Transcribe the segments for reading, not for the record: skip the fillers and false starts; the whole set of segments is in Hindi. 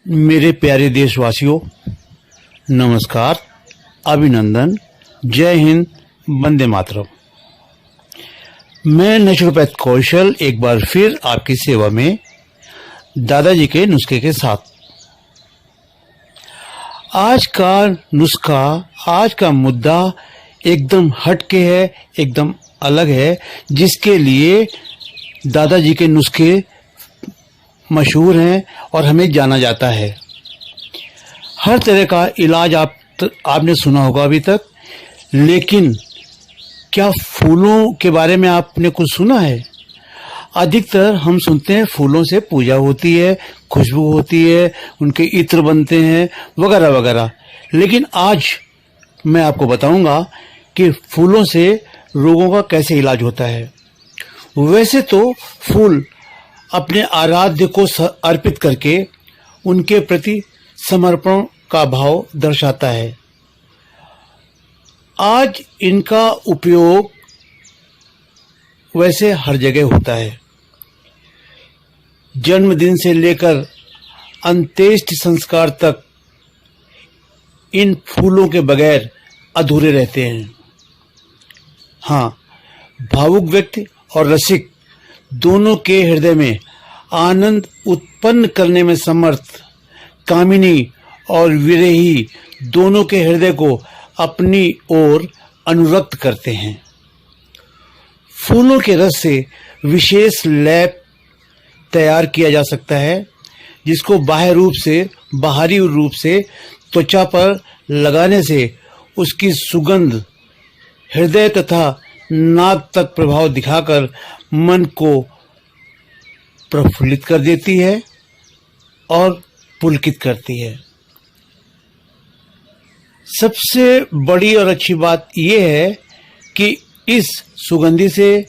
मेरे प्यारे देशवासियों, नमस्कार, अभिनंदन, जय हिंद, वंदे मातरम। मैं नेचुरोपैथ कौशल एक बार फिर आपकी सेवा में दादाजी के नुस्खे के साथ। आज का नुस्खा, आज का मुद्दा एकदम हटके है, एकदम अलग है, जिसके लिए दादाजी के नुस्खे मशहूर हैं और हमें जाना जाता है। हर तरह का इलाज आपने सुना होगा अभी तक, लेकिन क्या फूलों के बारे में आपने कुछ सुना है? अधिकतर हम सुनते हैं फूलों से पूजा होती है, खुशबू होती है, उनके इत्र बनते हैं वगैरह वगैरह। लेकिन आज मैं आपको बताऊंगा कि फूलों से रोगों का कैसे इलाज होता है। वैसे तो फूल अपने आराध्य को अर्पित करके उनके प्रति समर्पण का भाव दर्शाता है। आज इनका उपयोग वैसे हर जगह होता है। जन्मदिन से लेकर अंत्येष्टि संस्कार तक इन फूलों के बगैर अधूरे रहते हैं। हाँ, भावुक व्यक्ति और रसिक दोनों के हृदय में आनंद उत्पन्न करने में समर्थ कामिनी और विरही दोनों के हृदय को अपनी ओर अनुरक्त करते हैं। फूलों के रस से विशेष लेप तैयार किया जा सकता है, जिसको बाहरी रूप से त्वचा पर लगाने से उसकी सुगंध हृदय तथा नाक तक प्रभाव दिखाकर मन को प्रफुल्लित कर देती है और पुलकित करती है। सबसे बड़ी और अच्छी बात यह है कि इस सुगंधी से,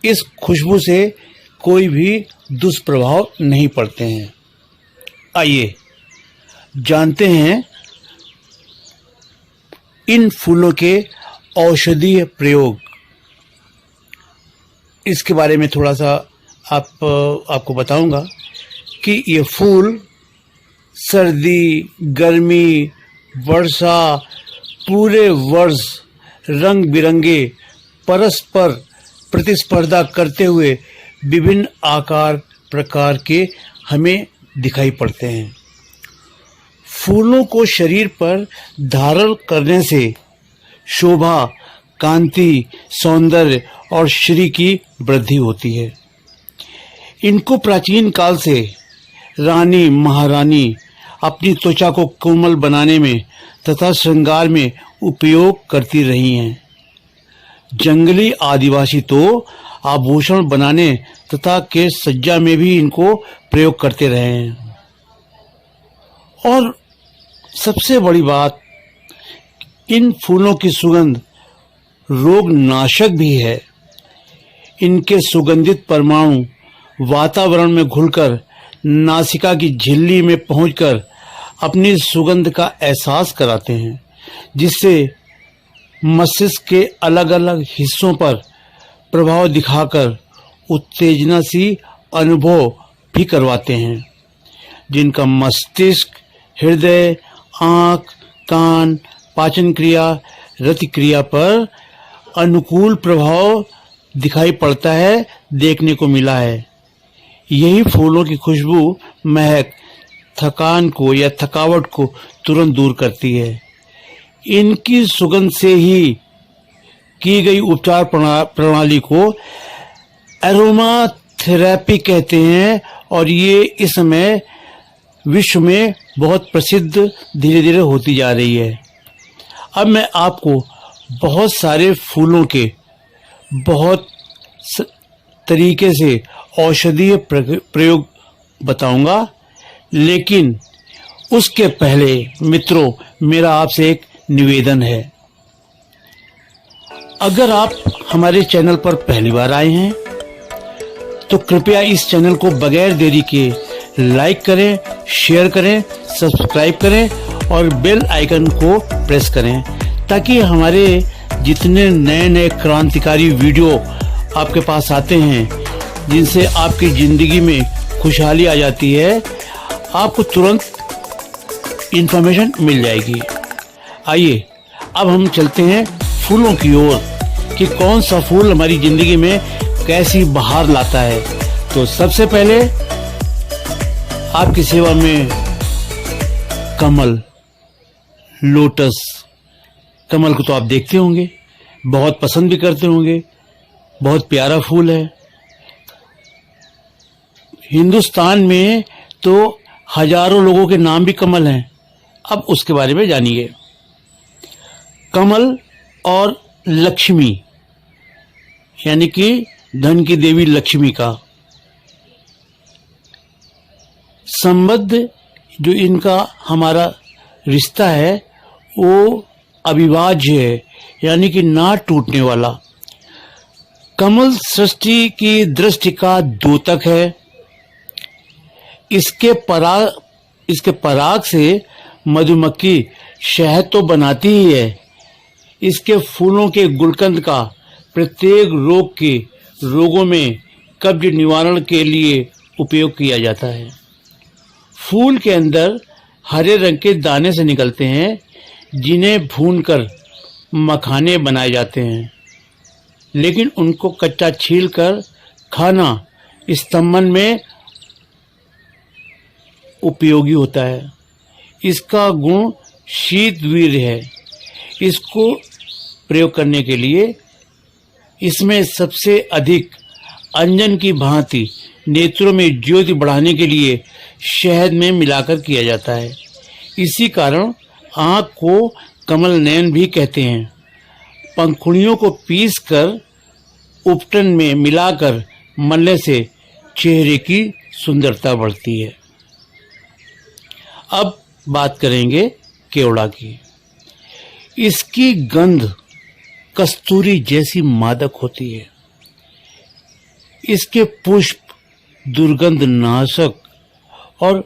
इस खुशबू से कोई भी दुष्प्रभाव नहीं पड़ते हैं। आइए जानते हैं इन फूलों के औषधीय प्रयोग। इसके बारे में थोड़ा सा आपको बताऊंगा कि ये फूल सर्दी, गर्मी, वर्षा, पूरे वर्ष रंग बिरंगे परस्पर प्रतिस्पर्धा करते हुए विभिन्न आकार प्रकार के हमें दिखाई पड़ते हैं। फूलों को शरीर पर धारण करने से शोभा, कांति, सौंदर्य और श्री की वृद्धि होती है। इनको प्राचीन काल से रानी महारानी अपनी त्वचा को कोमल बनाने में तथा श्रृंगार में उपयोग करती रही हैं। जंगली आदिवासी तो आभूषण बनाने तथा केश सज्जा में भी इनको प्रयोग करते रहे हैं। और सबसे बड़ी बात, इन फूलों की सुगंध रोग नाशक भी है। इनके सुगंधित परमाणु वातावरण में घुलकर नासिका की झिल्ली में पहुंचकर अपनी सुगंध का एहसास कराते हैं, जिससे मस्तिष्क के अलग अलग हिस्सों पर प्रभाव दिखाकर उत्तेजना सी अनुभव भी करवाते हैं, जिनका मस्तिष्क, हृदय, आँख, कान, पाचन क्रिया, रति क्रिया पर अनुकूल प्रभाव दिखाई पड़ता है, देखने को मिला है। यही फूलों की खुशबू, महक थकान को या थकावट को तुरंत दूर करती है। इनकी सुगंध से ही की गई उपचार प्रणाली को एरोमा थेरेपी कहते हैं और ये इस समय विश्व में बहुत प्रसिद्ध धीरे धीरे होती जा रही है। अब मैं आपको बहुत सारे फूलों के बहुत तरीके से औषधीय प्रयोग बताऊंगा, लेकिन उसके पहले मित्रों, मेरा आपसे एक निवेदन है। अगर आप हमारे चैनल पर पहली बार आए हैं तो कृपया इस चैनल को बगैर देरी के लाइक करें, शेयर करें, सब्सक्राइब करें और बेल आइकन को प्रेस करें, ताकि हमारे जितने नए नए क्रांतिकारी वीडियो आपके पास आते हैं, जिनसे आपकी ज़िंदगी में खुशहाली आ जाती है, आपको तुरंत इंफॉर्मेशन मिल जाएगी। आइए अब हम चलते हैं फूलों की ओर कि कौन सा फूल हमारी जिंदगी में कैसी बहार लाता है। तो सबसे पहले आपकी सेवा में कमल, लोटस। कमल को तो आप देखते होंगे, बहुत पसंद भी करते होंगे, बहुत प्यारा फूल है। हिंदुस्तान में तो हजारों लोगों के नाम भी कमल हैं। अब उसके बारे में जानिए। कमल और लक्ष्मी यानी कि धन की देवी लक्ष्मी का संबंध, जो इनका हमारा रिश्ता है वो अविभाज्य है, यानी कि ना टूटने वाला। कमल सृष्टि की दृष्टि का द्योतक है। इसके पराग से मधुमक्खी शहद तो बनाती ही है। इसके फूलों के गुलकंद का प्रत्येक रोगों में कब्ज निवारण के लिए उपयोग किया जाता है। फूल के अंदर हरे रंग के दाने से निकलते हैं, जिन्हें भूनकर मखाने बनाए जाते हैं, लेकिन उनको कच्चा छीलकर खाना स्तंभन में उपयोगी होता है। इसका गुण शीतवीर्य है। इसको प्रयोग करने के लिए इसमें सबसे अधिक अंजन की भांति नेत्रों में ज्योति बढ़ाने के लिए शहद में मिलाकर किया जाता है। इसी कारण आँख को कमल नयन भी कहते हैं। पंखुड़ियों को पीसकर उपटन में मिलाकर मलने से चेहरे की सुंदरता बढ़ती है। अब बात करेंगे केवड़ा की। इसकी गंध कस्तूरी जैसी मादक होती है। इसके पुष्प दुर्गंध नाशक और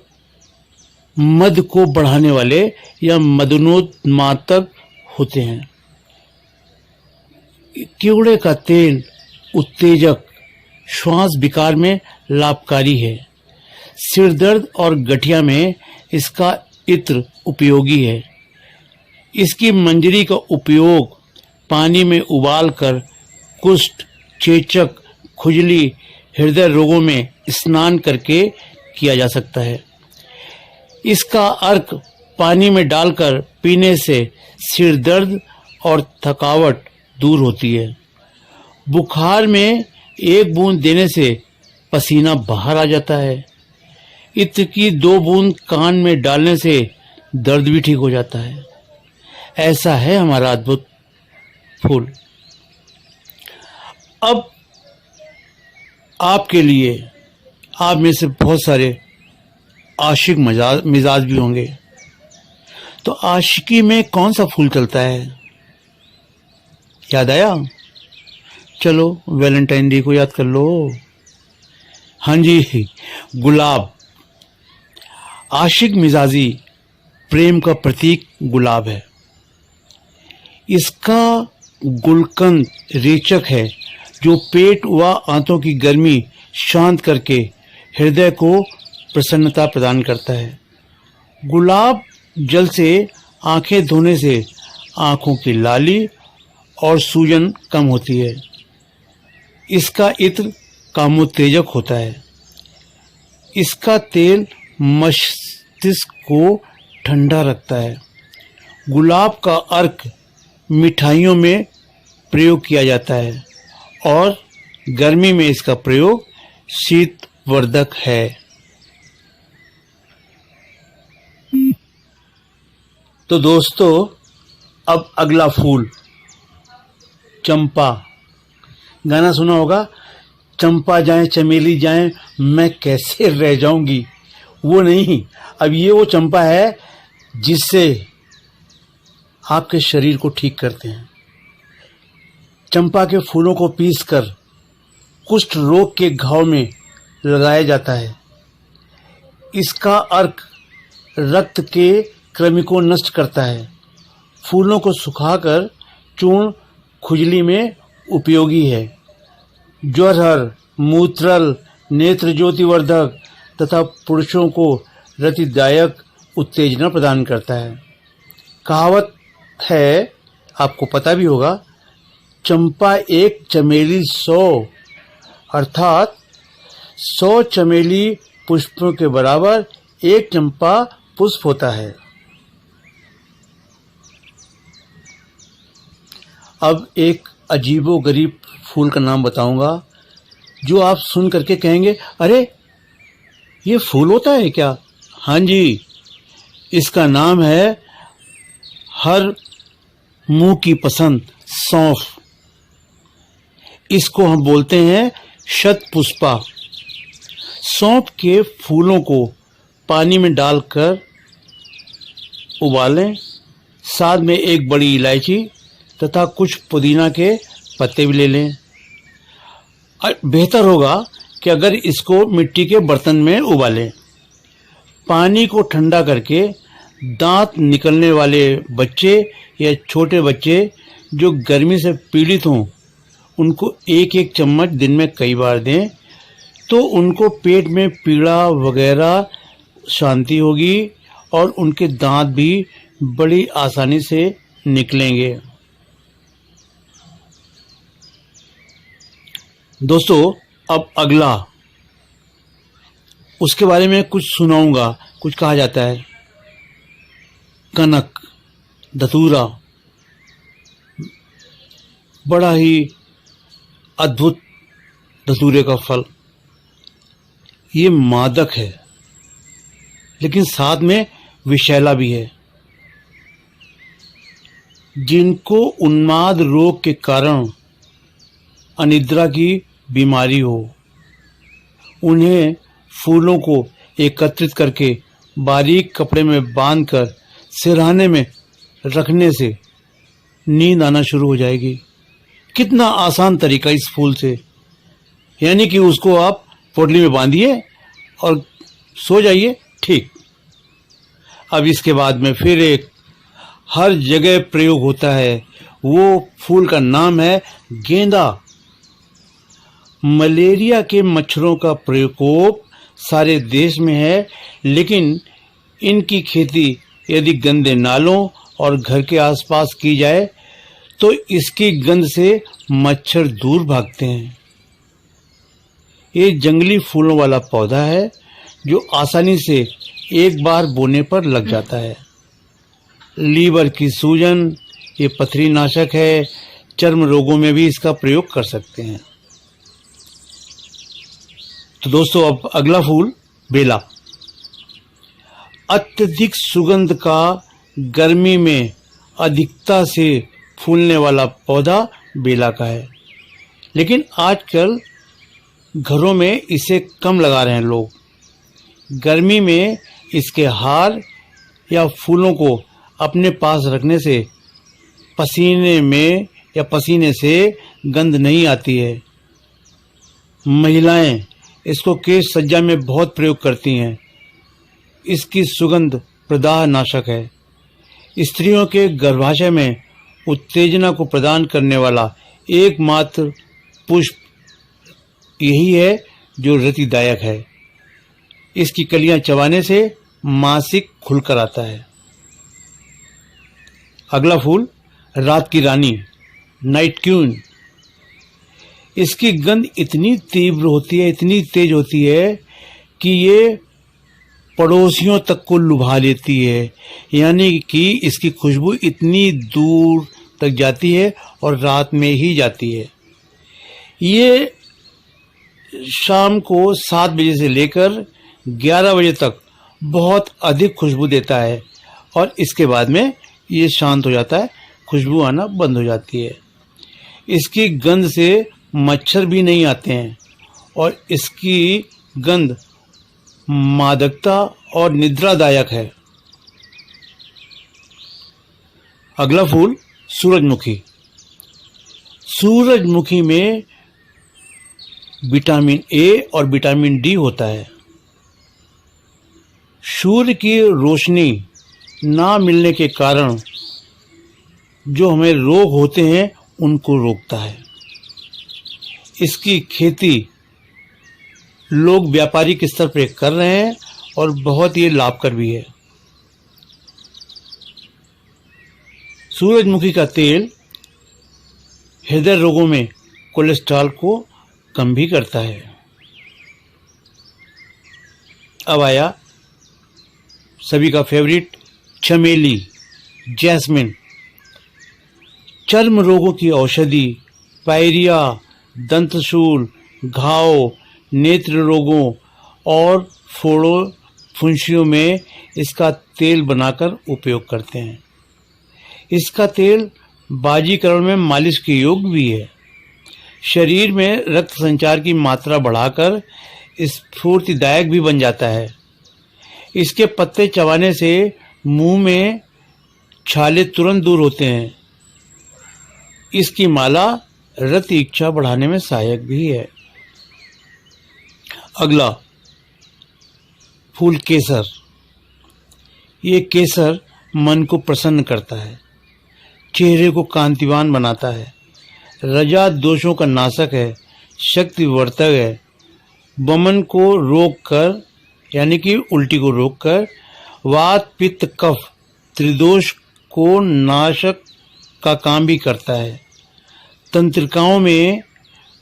मद को बढ़ाने वाले या मदनोन्मादक होते हैं। केवड़े का तेल उत्तेजक, श्वास विकार में लाभकारी है। सिरदर्द और गठिया में इसका इत्र उपयोगी है। इसकी मंजरी का उपयोग पानी में उबालकर कुष्ठ, चेचक, खुजली, हृदय रोगों में स्नान करके किया जा सकता है। इसका अर्क पानी में डालकर पीने से सिर दर्द और थकावट दूर होती है। बुखार में 1 बूंद देने से पसीना बाहर आ जाता है। इत्र की 2 बूंद कान में डालने से दर्द भी ठीक हो जाता है। ऐसा है हमारा अद्भुत फूल। अब आपके लिए, आप में से बहुत सारे आशिक मिजाज भी होंगे, तो आशिकी में कौन सा फूल चलता है? याद आया? चलो वैलेंटाइन डे को याद कर लो। हाँ जी, गुलाब। आशिक मिजाजी प्रेम का प्रतीक गुलाब है। इसका गुलकंद रेचक है, जो पेट व आंतों की गर्मी शांत करके हृदय को प्रसन्नता प्रदान करता है। गुलाब जल से आंखें धोने से आंखों की लाली और सूजन कम होती है। इसका इत्र कामोत्तेजक होता है। इसका तेल मस्तिष्क को ठंडा रखता है। गुलाब का अर्क मिठाइयों में प्रयोग किया जाता है और गर्मी में इसका प्रयोग शीतवर्धक है। तो दोस्तों, अब अगला फूल चंपा। गाना सुना होगा, चंपा जाए चमेली जाए मैं कैसे रह जाऊंगी। वो नहीं, अब ये वो चंपा है जिससे आपके शरीर को ठीक करते हैं। चंपा के फूलों को पीसकर कुष्ठ रोग के घाव में लगाया जाता है। इसका अर्क रक्त के कृमि को नष्ट करता है। फूलों को सुखाकर चूर्ण खुजली में उपयोगी है। ज्वरहर, मूत्रल, नेत्र ज्योतिवर्धक तथा पुरुषों को रतिदायक उत्तेजना प्रदान करता है। कहावत है, आपको पता भी होगा, चंपा एक चमेली 100, अर्थात 100 चमेली पुष्पों के बराबर एक चंपा पुष्प होता है। अब एक अजीबोगरीब फूल का नाम बताऊंगा जो आप सुन करके कहेंगे, अरे ये फूल होता है क्या? हाँ जी, इसका नाम है हर मुंह की पसंद सौंफ। इसको हम बोलते हैं शतपुष्पा। सौंफ के फूलों को पानी में डालकर उबालें, साथ में एक बड़ी इलायची तथा कुछ पुदीना के पत्ते भी ले लें। बेहतर होगा कि अगर इसको मिट्टी के बर्तन में उबालें। पानी को ठंडा करके दांत निकलने वाले बच्चे या छोटे बच्चे जो गर्मी से पीड़ित हों, उनको एक एक चम्मच दिन में कई बार दें, तो उनको पेट में पीड़ा वगैरह शांति होगी और उनके दांत भी बड़ी आसानी से निकलेंगे। दोस्तों, अब अगला, उसके बारे में कुछ सुनाऊंगा। कुछ कहा जाता है कनक, धतूरा, बड़ा ही अद्भुत धतूरे का फल। ये मादक है लेकिन साथ में विषैला भी है। जिनको उन्माद रोग के कारण अनिद्रा की बीमारी हो, उन्हें फूलों को एकत्रित करके बारीक कपड़े में बांधकर सिरहाने में रखने से नींद आना शुरू हो जाएगी। कितना आसान तरीका इस फूल से, यानी कि उसको आप पोटली में बांधिए और सो जाइए, ठीक। अब इसके बाद में फिर एक हर जगह प्रयोग होता है, वो फूल का नाम है गेंदा। मलेरिया के मच्छरों का प्रकोप सारे देश में है, लेकिन इनकी खेती यदि गंदे नालों और घर के आसपास की जाए तो इसकी गंध से मच्छर दूर भागते हैं। ये जंगली फूलों वाला पौधा है जो आसानी से एक बार बोने पर लग जाता है। लीवर की सूजन, ये पथरी नाशक है। चर्म रोगों में भी इसका प्रयोग कर सकते हैं। तो दोस्तों, अब अगला फूल बेला। अत्यधिक सुगंध का गर्मी में अधिकता से फूलने वाला पौधा बेला का है, लेकिन आजकल घरों में इसे कम लगा रहे हैं लोग। गर्मी में इसके हार या फूलों को अपने पास रखने से पसीने में या पसीने से गंध नहीं आती है। महिलाएं इसको केश सज्जा में बहुत प्रयोग करती हैं। इसकी सुगंध प्रदाह नाशक है। स्त्रियों के गर्भाशय में उत्तेजना को प्रदान करने वाला एकमात्र पुष्प यही है जो रतिदायक है। इसकी कलियां चबाने से मासिक खुलकर आता है। अगला फूल रात की रानी, नाइट क्वीन। इसकी गंध इतनी तीव्र होती है, इतनी तेज होती है कि ये पड़ोसियों तक को लुभा लेती है, यानी कि इसकी खुशबू इतनी दूर तक जाती है और रात में ही जाती है। ये शाम को 7 बजे से लेकर 11 बजे तक बहुत अधिक खुशबू देता है और इसके बाद में ये शांत हो जाता है, खुशबू आना बंद हो जाती है। इसकी गंध से मच्छर भी नहीं आते हैं और इसकी गंध मादकता और निद्रादायक है। अगला फूल सूरजमुखी। सूरजमुखी में विटामिन ए और विटामिन डी होता है। सूर्य की रोशनी ना मिलने के कारण जो हमें रोग होते हैं उनको रोकता है। इसकी खेती लोग व्यापारिक स्तर पर कर रहे हैं और बहुत ही लाभकर भी है। सूरजमुखी का तेल हृदय रोगों में कोलेस्ट्रॉल को कम भी करता है। अब आया सभी का फेवरेट चमेली, जैस्मिन। चर्म रोगों की औषधि, पायरिया, दंतशूल, घाव, नेत्र रोगों और फोड़ों फुंसियों में इसका तेल बनाकर उपयोग करते हैं। इसका तेल बाजीकरण में मालिश के योग्य भी है। शरीर में रक्त संचार की मात्रा बढ़ाकर स्फूर्तिदायक भी बन जाता है। इसके पत्ते चबाने से मुंह में छाले तुरंत दूर होते हैं। इसकी माला रक्त इच्छा बढ़ाने में सहायक भी है। अगला फूल केसर। ये केसर मन को प्रसन्न करता है, चेहरे को कांतिवान बनाता है, रजा दोषों का नाशक है, शक्तिवर्धक है, वमन को रोककर यानी कि उल्टी को रोककर वात पित्त कफ त्रिदोष को नाशक का काम भी करता है। तंत्रिकाओं में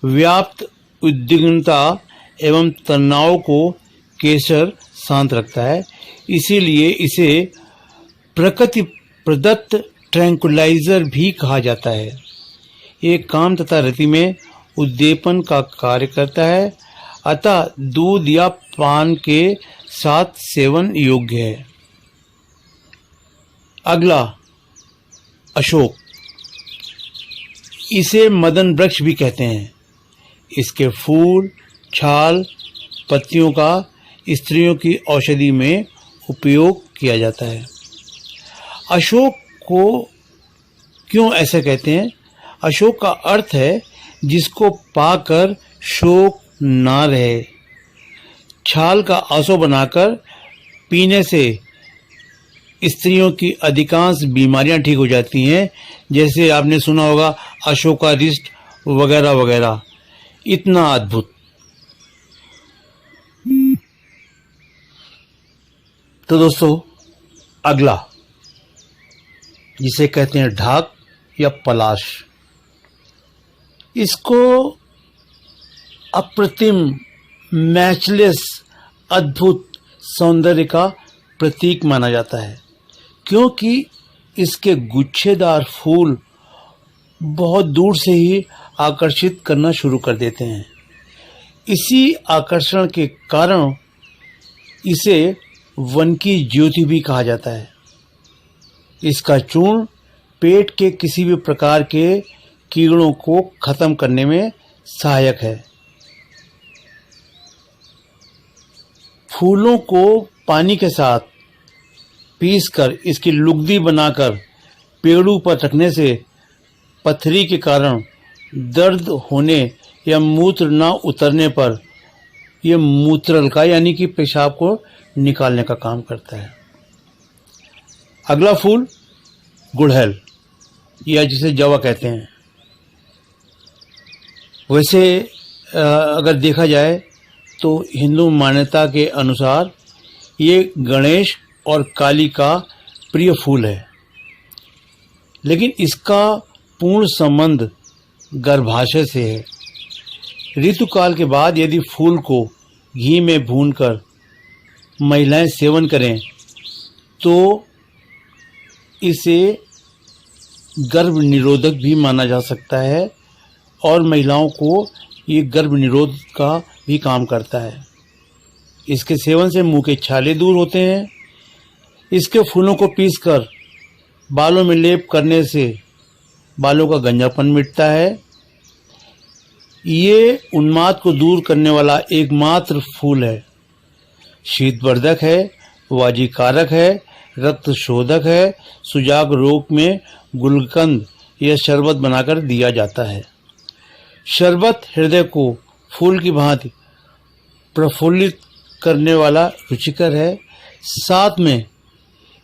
व्याप्त उद्विग्नता एवं तनाव को केसर शांत रखता है। इसीलिए इसे प्रकृति प्रदत्त ट्रैंकुलाइजर भी कहा जाता है। ये काम तथा रति में उद्दीपन का कार्य करता है, अतः दूध या पान के साथ सेवन योग्य है। अगला अशोक। इसे मदन वृक्ष भी कहते हैं। इसके फूल, छाल, पत्तियों का स्त्रियों की औषधि में उपयोग किया जाता है। अशोक को क्यों ऐसा कहते हैं? अशोक का अर्थ है जिसको पाकर शोक ना रहे। छाल का आसो बनाकर पीने से स्त्रियों की अधिकांश बीमारियां ठीक हो जाती हैं, जैसे आपने सुना होगा अशोकारिष्ट वगैरह वगैरह। इतना अद्भुत। तो दोस्तों अगला जिसे कहते हैं ढाक या पलाश। इसको अप्रतिम, मैचलेस, अद्भुत सौंदर्य का प्रतीक माना जाता है, क्योंकि इसके गुच्छेदार फूल बहुत दूर से ही आकर्षित करना शुरू कर देते हैं। इसी आकर्षण के कारण इसे वन की ज्योति भी कहा जाता है। इसका चूर्ण पेट के किसी भी प्रकार के कीड़ों को खत्म करने में सहायक है। फूलों को पानी के साथ पीसकर इसकी लुगदी बनाकर पेड़ों पर रखने से पथरी के कारण दर्द होने या मूत्र न उतरने पर यह मूत्रल का यानी कि पेशाब को निकालने का काम करता है। अगला फूल गुड़हल या जिसे जवा कहते हैं। वैसे अगर देखा जाए तो हिंदू मान्यता के अनुसार ये गणेश और काली का प्रिय फूल है, लेकिन इसका पूर्ण संबंध गर्भाशय से है। ऋतुकाल के बाद यदि फूल को घी में भूनकर महिलाएं सेवन करें तो इसे गर्भ निरोधक भी माना जा सकता है और महिलाओं को ये गर्भ निरोध का भी काम करता है। इसके सेवन से मुंह के छाले दूर होते हैं। इसके फूलों को पीसकर बालों में लेप करने से बालों का गंजापन मिटता है। ये उन्माद को दूर करने वाला एकमात्र फूल है। शीतवर्धक है, वाजीकारक है, रक्त शोधक है। सुजाग रोग में गुलकंद या शरबत बनाकर दिया जाता है। शरबत हृदय को फूल की भांति प्रफुल्लित करने वाला रुचिकर है। साथ में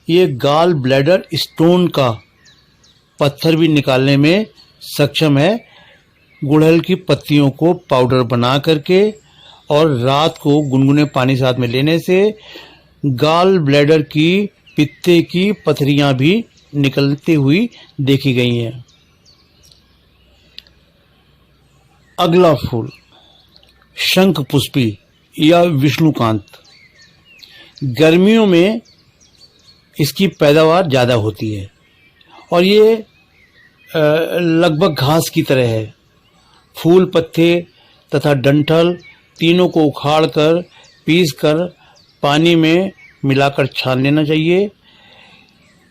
ये गाल ब्लैडर स्टोन का पत्थर भी निकालने में सक्षम है। गुड़हल की पत्तियों को पाउडर बना करके और रात को गुनगुने पानी साथ में लेने से गाल ब्लैडर की पित्ते की पथरियां भी निकलती हुई देखी गई हैं। अगला फूल शंखपुष्पी या विष्णुकांत। गर्मियों में इसकी पैदावार ज़्यादा होती है और ये लगभग घास की तरह है। फूल, पत्ते तथा डंठल तीनों को उखाड़कर पीसकर पानी में मिलाकर छान लेना चाहिए।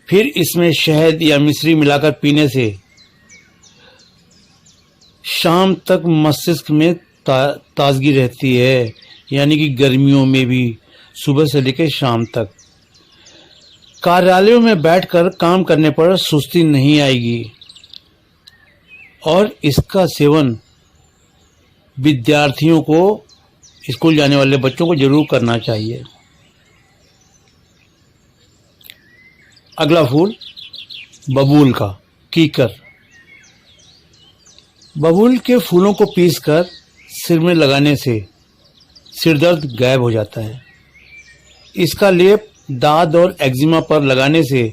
फिर इसमें शहद या मिश्री मिलाकर पीने से शाम तक मस्तिष्क में ताजगी रहती है, यानी कि गर्मियों में भी सुबह से लेकर शाम तक। कार्यालयों में बैठकर काम करने पर सुस्ती नहीं आएगी और इसका सेवन विद्यार्थियों को, स्कूल जाने वाले बच्चों को जरूर करना चाहिए। अगला फूल बबूल का कीकर। बबूल के फूलों को पीसकर सिर में लगाने से सिर दर्द गायब हो जाता है। इसका लेप दाद और एक्जिमा पर लगाने से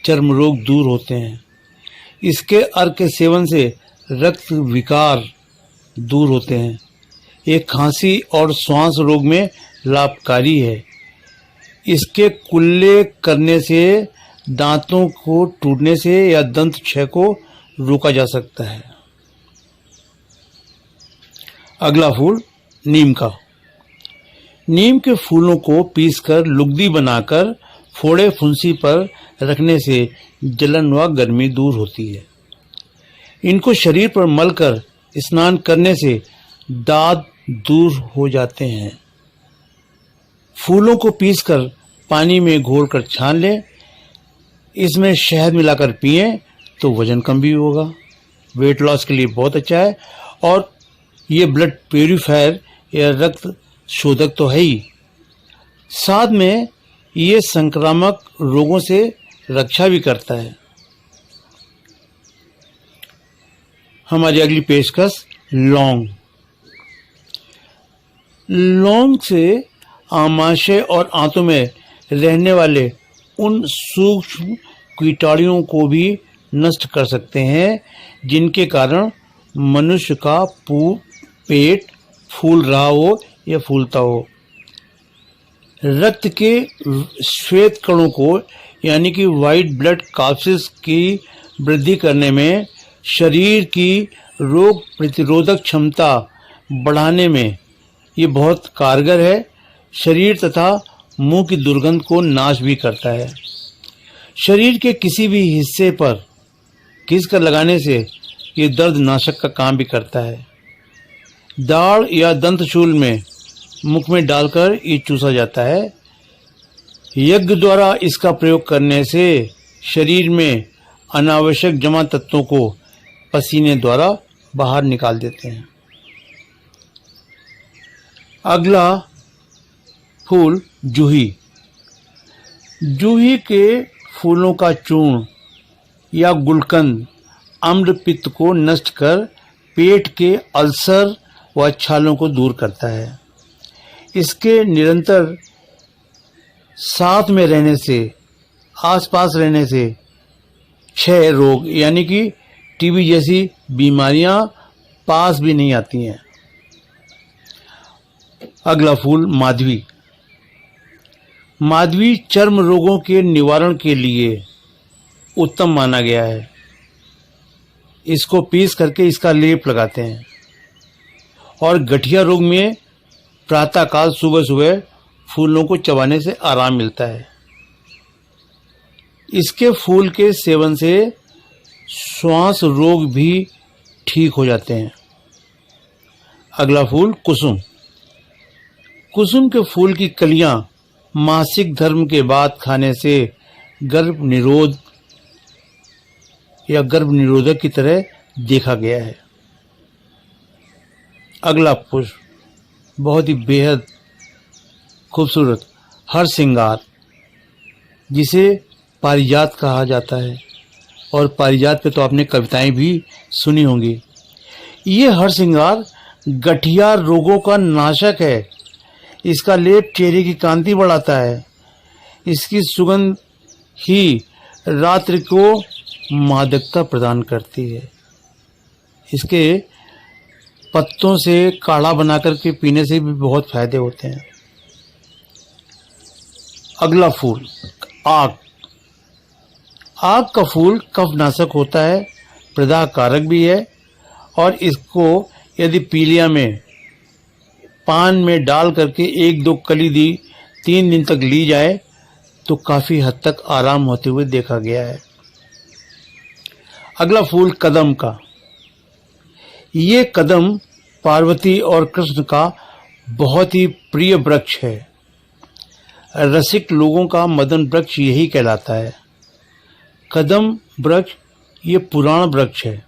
चर्म रोग दूर होते हैं। इसके अर्क के सेवन से रक्त विकार दूर होते हैं। ये खांसी और श्वास रोग में लाभकारी है। इसके कुल्ले करने से दांतों को टूटने से या दंत क्षय को रोका जा सकता है। अगला फूल नीम का। नीम के फूलों को पीसकर लुगदी बनाकर फोड़े फुंसी पर रखने से जलन व गर्मी दूर होती है। इनको शरीर पर मलकर स्नान करने से दाद दूर हो जाते हैं। फूलों को पीसकर पानी में घोलकर छान लें। इसमें शहद मिलाकर पिएं तो वजन कम भी होगा। वेट लॉस के लिए बहुत अच्छा है और ये ब्लड प्यूरिफायर या रक्त शोधक तो है ही, साथ में ये संक्रामक रोगों से रक्षा भी करता है। हमारी अगली पेशकश लौंग। लौंग से आमाशय और आंतों में रहने वाले उन सूक्ष्म कीटाणुओं को भी नष्ट कर सकते हैं जिनके कारण मनुष्य का पेट फूल रहा हो या फूलता हो। रक्त के श्वेत कणों को यानी कि वाइट ब्लड कॉर्पसेस की वृद्धि करने में, शरीर की रोग प्रतिरोधक क्षमता बढ़ाने में ये बहुत कारगर है। शरीर तथा मुंह की दुर्गंध को नाश भी करता है। शरीर के किसी भी हिस्से पर घिसकर लगाने से ये दर्द नाशक का काम भी करता है। दाढ़ या दंतशूल में मुख में डालकर ये चूसा जाता है। यज्ञ द्वारा इसका प्रयोग करने से शरीर में अनावश्यक जमा तत्वों को पसीने द्वारा बाहर निकाल देते हैं। अगला फूल जूही। जूही के फूलों का चूर्ण या गुलकंद अम्ल पित्त को नष्ट कर पेट के अल्सर व छालों को दूर करता है। इसके निरंतर साथ में रहने से, आसपास रहने से क्षय रोग यानी कि टीबी जैसी बीमारियां पास भी नहीं आती हैं। अगला फूल माधवी। माधवी चर्म रोगों के निवारण के लिए उत्तम माना गया है। इसको पीस करके इसका लेप लगाते हैं और गठिया रोग में प्रातःकाल सुबह सुबह फूलों को चबाने से आराम मिलता है। इसके फूल के सेवन से श्वास रोग भी ठीक हो जाते हैं। अगला फूल कुसुम। कुसुम के फूल की कलियां मासिक धर्म के बाद खाने से गर्भ निरोध या गर्भ निरोधक की तरह देखा गया है। अगला पुष्प बहुत ही बेहद खूबसूरत हरसिंगार, जिसे पारिजात कहा जाता है और पारिजात पे तो आपने कविताएं भी सुनी होंगी। ये हरसिंगार गठिया रोगों का नाशक है। इसका लेप चेहरे की कांति बढ़ाता है। इसकी सुगंध ही रात्रि को मादकता प्रदान करती है। इसके पत्तों से काढ़ा बनाकर के पीने से भी बहुत फायदे होते हैं। अगला फूल आक। आक का फूल कफनाशक होता है, प्रदाह कारक भी है, और इसको यदि पीलिया में पान में डाल करके 1-2 कली दी 3 दिन तक ली जाए तो काफी हद तक आराम होते हुए देखा गया है। अगला फूल कदम का। ये कदम पार्वती और कृष्ण का बहुत ही प्रिय वृक्ष है। रसिक लोगों का मदन वृक्ष यही कहलाता है। कदम वृक्ष ये पुराण वृक्ष है।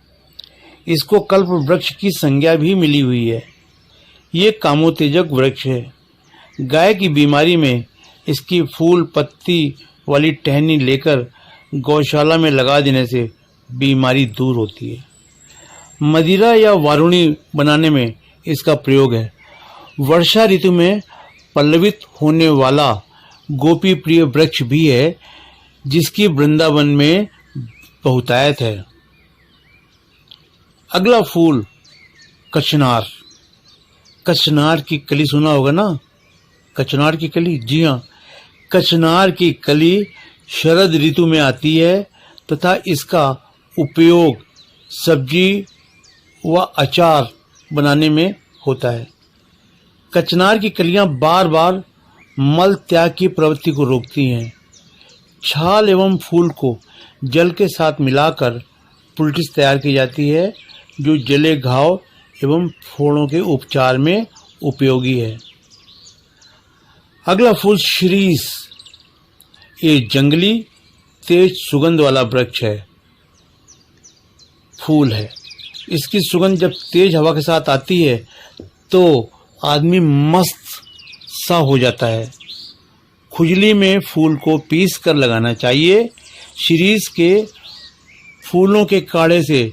इसको कल्प वृक्ष की संज्ञा भी मिली हुई है। ये कामोत्तेजक वृक्ष है। गाय की बीमारी में इसकी फूल पत्ती वाली टहनी लेकर गौशाला में लगा देने से बीमारी दूर होती है। मदिरा या वारुणी बनाने में इसका प्रयोग है। वर्षा ऋतु में पल्लवित होने वाला गोपी प्रिय वृक्ष भी है, जिसकी वृंदावन में बहुतायत है। अगला फूल कचनार। कचनार की कली सुना होगा ना, कचनार की कली। जी हाँ, कचनार की कली शरद ऋतु में आती है तथा इसका उपयोग सब्जी व अचार बनाने में होता है। कचनार की कलियां बार बार मल त्याग की प्रवृत्ति को रोकती हैं। छाल एवं फूल को जल के साथ मिलाकर पुलटिस तैयार की जाती है, जो जले घाव एवं फोड़ों के उपचार में उपयोगी है। अगला फूल शिरीष। ये जंगली तेज सुगंध वाला वृक्ष है, फूल है। इसकी सुगंध जब तेज हवा के साथ आती है तो आदमी मस्त सा हो जाता है। खुजली में फूल को पीस कर लगाना चाहिए। शिरीष के फूलों के काढ़े से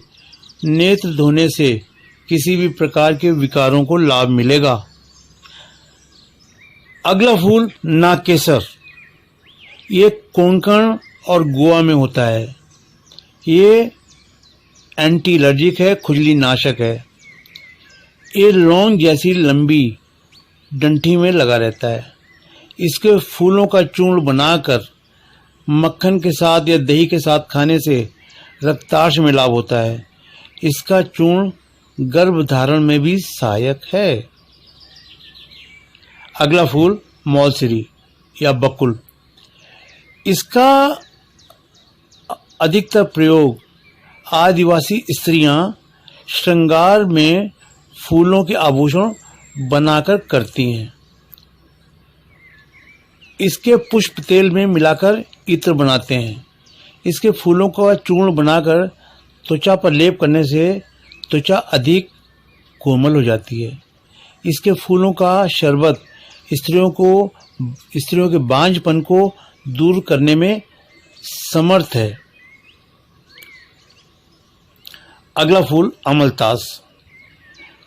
नेत्र धोने से किसी भी प्रकार के विकारों को लाभ मिलेगा। अगला फूल नागकेसर। ये कोंकण और गोवा में होता है। ये एंटी एलर्जिक है, खुजली नाशक है। ये लौंग जैसी लंबी डंठी में लगा रहता है। इसके फूलों का चूर्ण बनाकर मक्खन के साथ या दही के साथ खाने से रक्तार्श में लाभ होता है। इसका चूर्ण गर्भधारण में भी सहायक है। अगला फूल मौलसिरी या बकुल। इसका अधिकतर प्रयोग आदिवासी स्त्रियां श्रृंगार में फूलों के आभूषण बनाकर करती हैं। इसके पुष्प तेल में मिलाकर इत्र बनाते हैं। इसके फूलों का चूर्ण बनाकर त्वचा पर लेप करने से त्वचा अधिक कोमल हो जाती है। इसके फूलों का शरबत स्त्रियों के बांझपन को दूर करने में समर्थ है। अगला फूल अमलतास।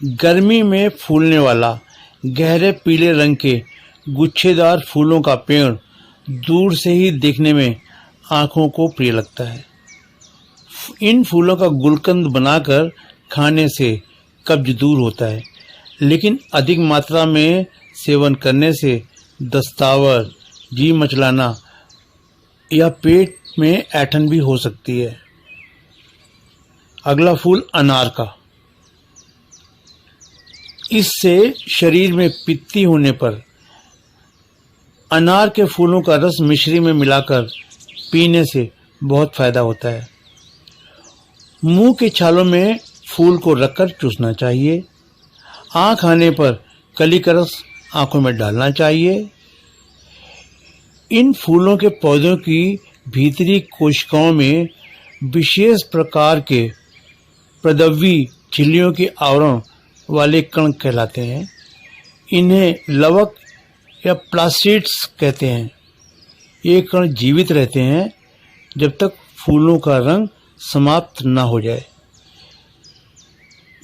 गर्मी में फूलने वाला गहरे पीले रंग के गुच्छेदार फूलों का पेड़ दूर से ही देखने में आंखों को प्रिय लगता है। इन फूलों का गुलकंद बनाकर खाने से कब्ज दूर होता है, लेकिन अधिक मात्रा में सेवन करने से दस्तावर, जी मचलाना या पेट में ऐंठन भी हो सकती है। अगला फूल अनार का। इससे शरीर में पित्ती होने पर अनार के फूलों का रस मिश्री में मिलाकर पीने से बहुत फायदा होता है। मुंह के छालों में फूल को रखकर चूसना चाहिए। आँख आने पर कली का रस आँखों में डालना चाहिए। इन फूलों के पौधों की भीतरी कोशिकाओं में विशेष प्रकार के प्रदव्वी झिल्लियों के आवरण वाले कण कहलाते हैं। इन्हें लवक या प्लासिड्स कहते हैं। ये कण जीवित रहते हैं जब तक फूलों का रंग समाप्त न हो जाए।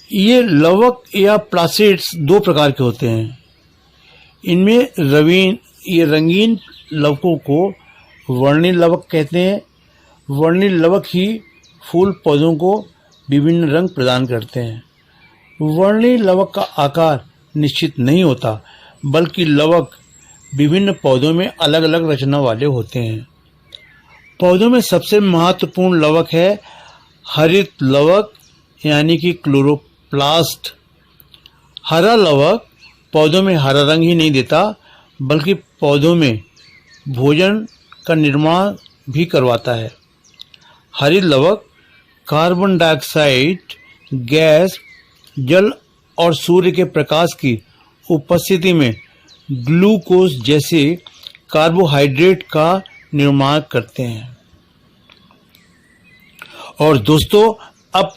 ये लवक या प्लासिड्स 2 प्रकार के होते हैं। इनमें ये रंगीन लवकों को वर्णी लवक कहते हैं वर्णिल लवक ही फूल पौधों को विभिन्न रंग प्रदान करते हैं। वर्णिल लवक का आकार निश्चित नहीं होता, बल्कि लवक विभिन्न पौधों में अलग अलग रचना वाले होते हैं। पौधों में सबसे महत्वपूर्ण लवक है हरित लवक यानी कि क्लोरोप्लास्ट। हरा लवक पौधों में हरा रंग ही नहीं देता, बल्कि पौधों में भोजन का निर्माण भी करवाता है। हरित लवक कार्बन डाइऑक्साइड गैस, जल और सूर्य के प्रकाश की उपस्थिति में ग्लूकोज जैसे कार्बोहाइड्रेट का निर्माण करते हैं। और दोस्तों, अब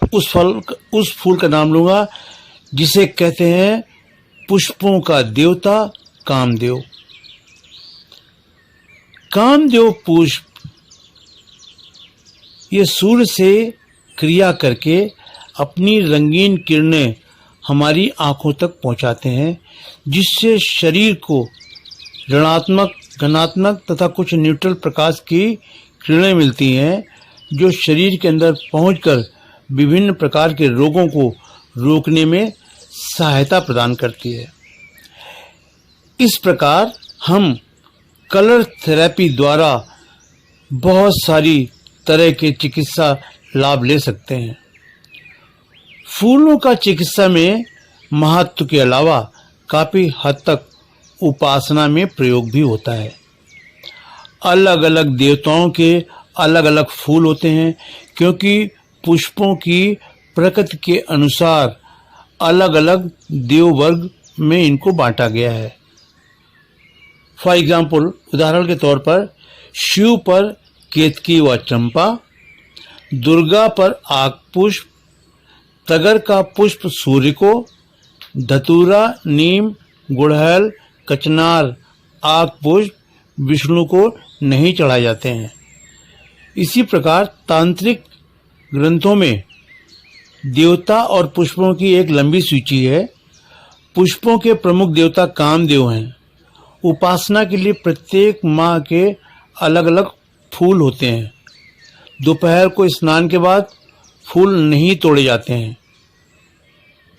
उस फूल का नाम लूंगा जिसे कहते हैं पुष्पों का देवता कामदेव। कामदेव पुष्प ये सूर्य से क्रिया करके अपनी रंगीन किरणें हमारी आंखों तक पहुंचाते हैं, जिससे शरीर को ऋणात्मक, धनात्मक तथा कुछ न्यूट्रल प्रकाश की किरणें मिलती हैं, जो शरीर के अंदर पहुंचकर विभिन्न प्रकार के रोगों को रोकने में सहायता प्रदान करती है। इस प्रकार हम कलर थेरेपी द्वारा बहुत सारी तरह के चिकित्सा लाभ ले सकते हैं। फूलों का चिकित्सा में महत्व के अलावा काफी हद तक उपासना में प्रयोग भी होता है। अलग अलग देवताओं के अलग अलग फूल होते हैं, क्योंकि पुष्पों की प्रकृति के अनुसार अलग अलग देव वर्ग में इनको बांटा गया है। फॉर एग्जाम्पल, उदाहरण के तौर पर शिव पर केतकी व चंपा, दुर्गा पर आक पुष्प, तगर का पुष्प सूर्य को, धतूरा, नीम, गुड़हल, कचनार, आक पुष्प विष्णु को नहीं चढ़ाए जाते हैं। इसी प्रकार तांत्रिक ग्रंथों में देवता और पुष्पों की एक लंबी सूची है। पुष्पों के प्रमुख देवता कामदेव हैं। उपासना के लिए प्रत्येक माह के अलग अलग फूल होते हैं। दोपहर को स्नान के बाद फूल नहीं तोड़े जाते हैं।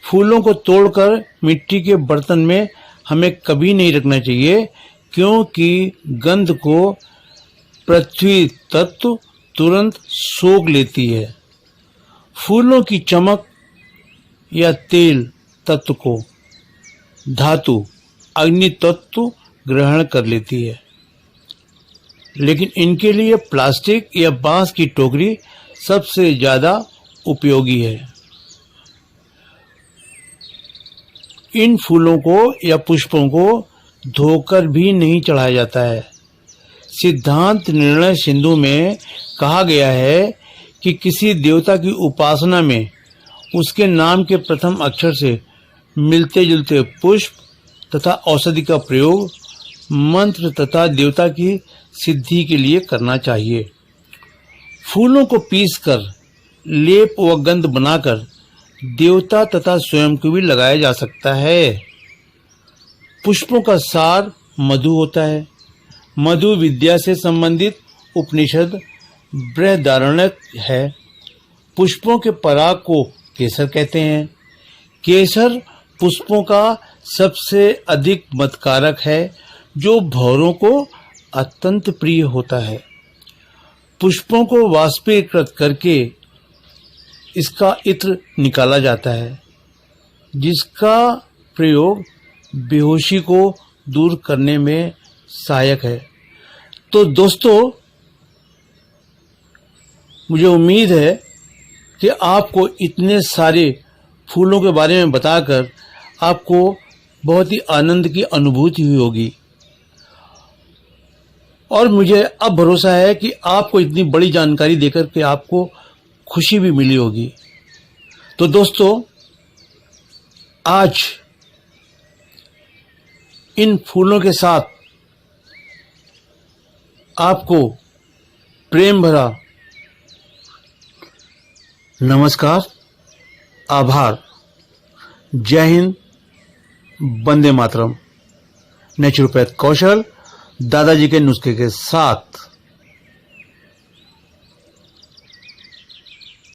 फूलों को तोड़कर मिट्टी के बर्तन में हमें कभी नहीं रखना चाहिए, क्योंकि गंध को पृथ्वी तत्व तुरंत सोख लेती है। फूलों की चमक या तेल तत्व को धातु अग्नि तत्व ग्रहण कर लेती है, लेकिन इनके लिए प्लास्टिक या बांस की टोकरी सबसे ज्यादा उपयोगी है। इन फूलों को या पुष्पों को धोकर भी नहीं चढ़ाया जाता है। सिद्धांत निर्णय सिंधु में कहा गया है कि किसी देवता की उपासना में उसके नाम के प्रथम अक्षर से मिलते जुलते पुष्प तथा औषधि का प्रयोग मंत्र तथा देवता की सिद्धि के लिए करना चाहिए। फूलों को पीसकर लेप व गंध बनाकर देवता तथा स्वयं को भी लगाया जा सकता है। पुष्पों का सार मधु होता है। मधु विद्या से संबंधित उपनिषद बृहदारण्यक है। पुष्पों के पराग को केसर कहते हैं। केसर पुष्पों का सबसे अधिक मतकारक है, जो भौरों को अत्यंत प्रिय होता है। पुष्पों को वाष्पीकृत करके इसका इत्र निकाला जाता है, जिसका प्रयोग बेहोशी को दूर करने में सहायक है। तो दोस्तों, मुझे उम्मीद है कि आपको इतने सारे फूलों के बारे में बताकर आपको बहुत ही आनंद की अनुभूति हुई होगी, और मुझे अब भरोसा है कि आपको इतनी बड़ी जानकारी देकर के आपको खुशी भी मिली होगी। तो दोस्तों, आज इन फूलों के साथ आपको प्रेम भरा नमस्कार, आभार, जय हिंद, वंदे मातरम। नेचुरोपैथ कौशल दादाजी के नुस्खे के साथ।